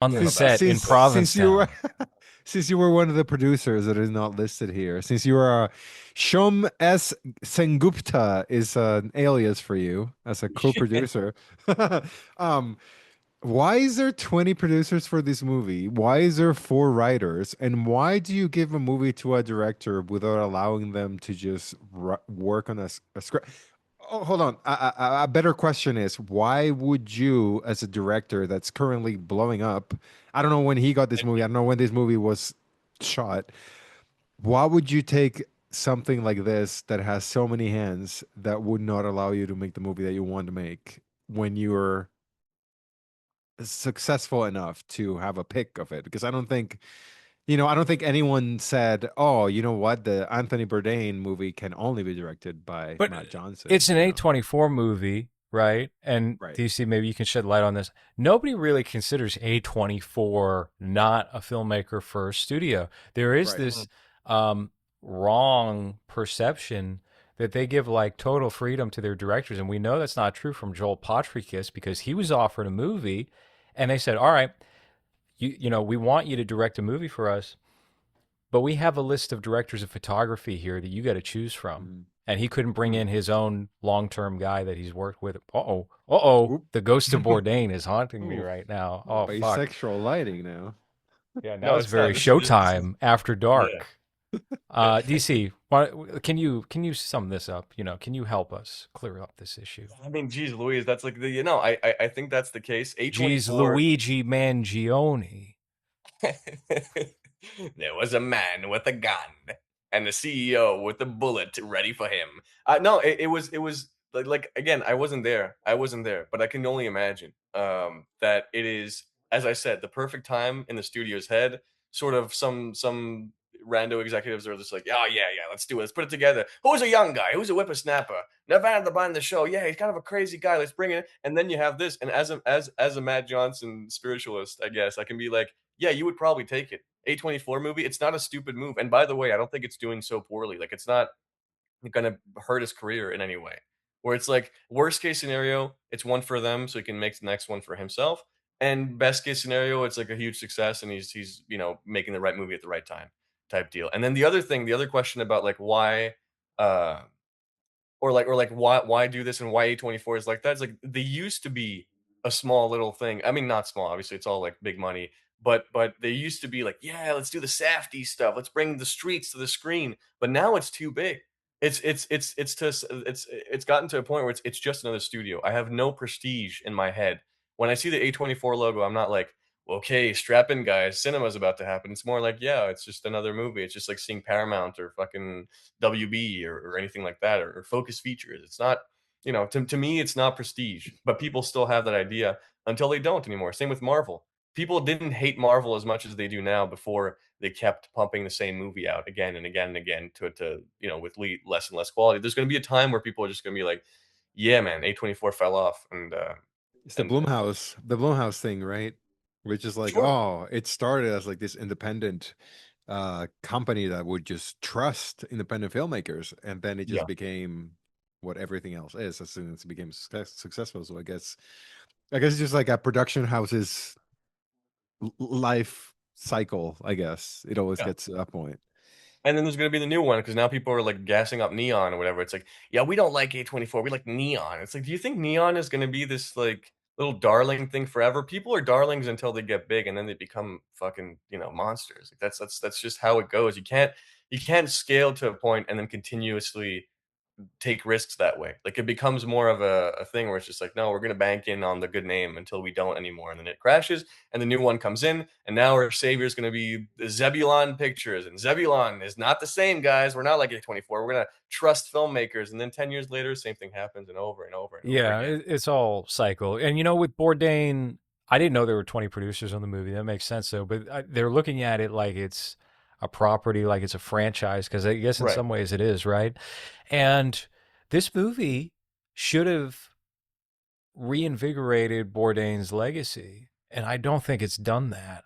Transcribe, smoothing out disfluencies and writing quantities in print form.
on the Since set in since you were Provincetown. since you were one of the producers that is not listed here, since you are Shom S. Sengupta is an alias for you as a co-producer. Um, why is there 20 producers for this movie? Why is there four writers? And why do you give a movie to a director without allowing them to just work on a script? Oh, hold on. A better question is, why would you, as a director that's currently blowing up, I don't know when he got this movie, I don't know when this movie was shot, why would you take something like this that has so many hands that would not allow you to make the movie that you want to make when you're successful enough to have a pick of it? Because I don't think, I don't think anyone said, oh, you know what, the Anthony Bourdain movie can only be directed by But Matt it's Johnson, an A24 movie, right? And Right. DC, maybe you can shed light on this. Nobody really considers A24 not a filmmaker first studio. There is Right. this um, wrong perception that they give like total freedom to their directors. And we know that's not true from Joel Potrykus because he was offered a movie and they said, all right, we want you to direct a movie for us, but we have a list of directors of photography here that you got to choose from. Mhm. And he couldn't bring Hmm. in his own long term guy that he's worked with. Uh oh. Oop. The ghost of Bourdain is haunting me Ooh, right now. oh, Oh, fuck. bisexual lighting now. Yeah, now No, it's it's very not. This is Showtime after yeah. dark. DC, can you sum this up? Can you help us clear up this issue? I mean, geez, Louise, that's like I think that's the case. Geez, A24. Luigi Mangione. There was a man with a gun and the CEO with a bullet ready for him. No, it was like again, I wasn't there. I wasn't there, but I can only imagine that it is, as I said, the perfect time in the studio's head. Sort of some rando executives are just like, oh yeah, let's do it. Let's put it together. Who's a young guy? Who's a whippersnapper? Never had the behind the show. Yeah, he's kind of a crazy guy. Let's bring it. And then you have this. And as a Matt Johnson spiritualist, I guess I can be like, yeah, you would probably take it. A24 movie, it's not a stupid move. And by the way, I don't think it's doing so poorly. Like, it's not gonna hurt his career in any way. Where it's like, worst case scenario, it's one for them, so he can make the next one for himself. And best case scenario, it's like a huge success, and he's making the right movie at the right time, type deal. And then the other question about like why, uh, or like why do this and why A24 is like that. It's like they used to be a small little thing. I mean, not small, obviously it's all like big money, but they used to be like, yeah, let's do the safety stuff. Let's bring the streets to the screen. But now it's too big. It's gotten to a point where it's just another studio. I have no prestige in my head. When I see the A24 logo, I'm not like, okay, strap in guys, cinema's about to happen. It's more like, yeah, it's just another movie. It's just like seeing Paramount or fucking WB or anything like that, or Focus Features. It's not, to me, it's not prestige, but people still have that idea until they don't anymore. Same with Marvel. People didn't hate Marvel as much as they do now before they kept pumping the same movie out again and again and again with less and less quality. There's going to be a time where people are just going to be like, yeah, man, A24 fell off. It's And The Blumhouse thing, right? Which is like, sure. oh, it started as like this independent company that would just trust independent filmmakers, and then it just Yeah. became what everything else is as soon as it became successful. So I guess it's just like a production house's life cycle, I guess. It always Yeah. gets to that point. And then there's gonna be the new one because now people are like gassing up Neon or whatever. It's like, yeah, we don't like A24, we like Neon. It's like, do you think Neon is gonna be this like little darling thing forever? People are darlings until they get big and then they become fucking, monsters. Like that's just how it goes. You can't scale to a point and then continuously take risks that way. Like, it becomes more of a thing where it's just like, no, we're gonna bank in on the good name until we don't anymore, and then it crashes, and the new one comes in, and now our savior is gonna be Zebulon Pictures, and Zebulon is not the same, guys. We're not like A24. We're gonna trust filmmakers, and then 10 years later, same thing happens, and over and over and over Yeah, again. it's all cycle. And with Bourdain, I didn't know there were 20 producers on the movie. That makes sense, though. But they're looking at it like it's a property, like it's a franchise, because I guess in Right. some ways it is, right? And this movie should have reinvigorated Bourdain's legacy. And I don't think it's done that.